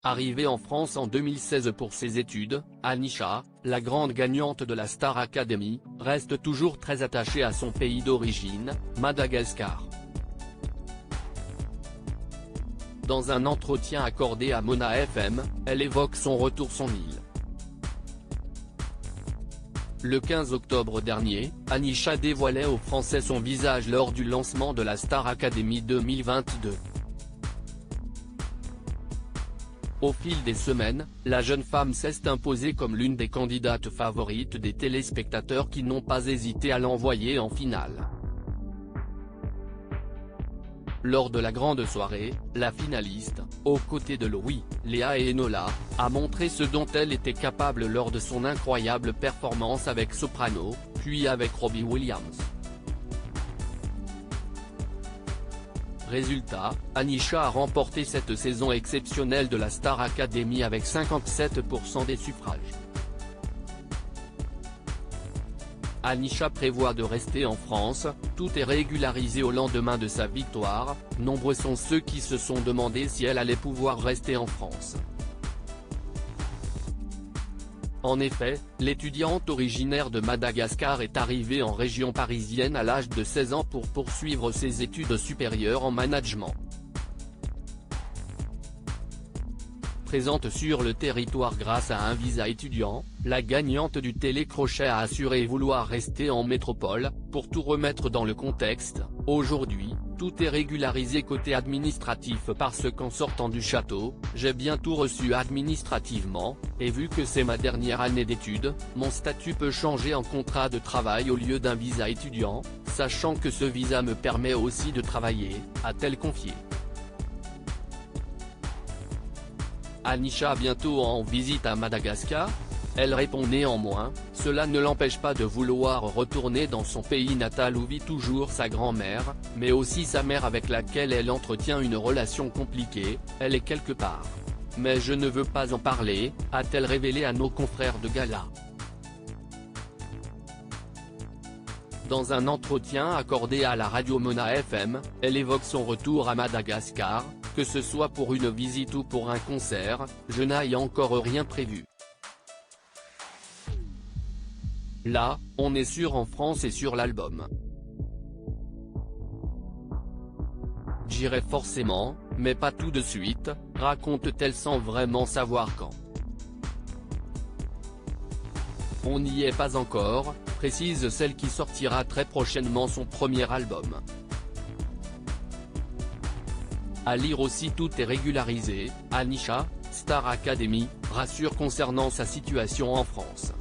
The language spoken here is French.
Arrivée en France en 2016 pour ses études, Anisha, la grande gagnante de la Star Academy, reste toujours très attachée à son pays d'origine, Madagascar. Dans un entretien accordé à Mona FM, elle évoque son retour son île. Le 15 octobre dernier, Anisha dévoilait aux Français son visage lors du lancement de la Star Academy 2022. Au fil des semaines, la jeune femme s'est imposée comme l'une des candidates favorites des téléspectateurs qui n'ont pas hésité à l'envoyer en finale. Lors de la grande soirée, la finaliste, aux côtés de Louis, Léa et Enola, a montré ce dont elle était capable lors de son incroyable performance avec Soprano, puis avec Robbie Williams. Résultat, Anisha a remporté cette saison exceptionnelle de la Star Academy avec 57% des suffrages. Anisha prévoit de rester en France, tout est régularisé au lendemain de sa victoire, nombreux sont ceux qui se sont demandé si elle allait pouvoir rester en France. En effet, l'étudiante originaire de Madagascar est arrivée en région parisienne à l'âge de 16 ans pour poursuivre ses études supérieures en management. Présente sur le territoire grâce à un visa étudiant, la gagnante du télécrochet a assuré vouloir rester en métropole. Pour tout remettre dans le contexte, aujourd'hui, tout est régularisé côté administratif parce qu'en sortant du château, j'ai bien tout reçu administrativement, et vu que c'est ma dernière année d'études, mon statut peut changer en contrat de travail au lieu d'un visa étudiant, sachant que ce visa me permet aussi de travailler, a-t-elle confié. Anisha bientôt en visite à Madagascar? Elle répond néanmoins, cela ne l'empêche pas de vouloir retourner dans son pays natal où vit toujours sa grand-mère, mais aussi sa mère avec laquelle elle entretient une relation compliquée, elle est quelque part. Mais je ne veux pas en parler, a-t-elle révélé à nos confrères de gala. Dans un entretien accordé à la radio Mona FM, elle évoque son retour à Madagascar, que ce soit pour une visite ou pour un concert, je n'ai encore rien prévu. Là, on est sûr en France et sur l'album. J'irai forcément, mais pas tout de suite, raconte-t-elle sans vraiment savoir quand. On n'y est pas encore, précise celle qui sortira très prochainement son premier album. À lire aussi tout est régularisé, Anisha, Star Academy, rassure concernant sa situation en France.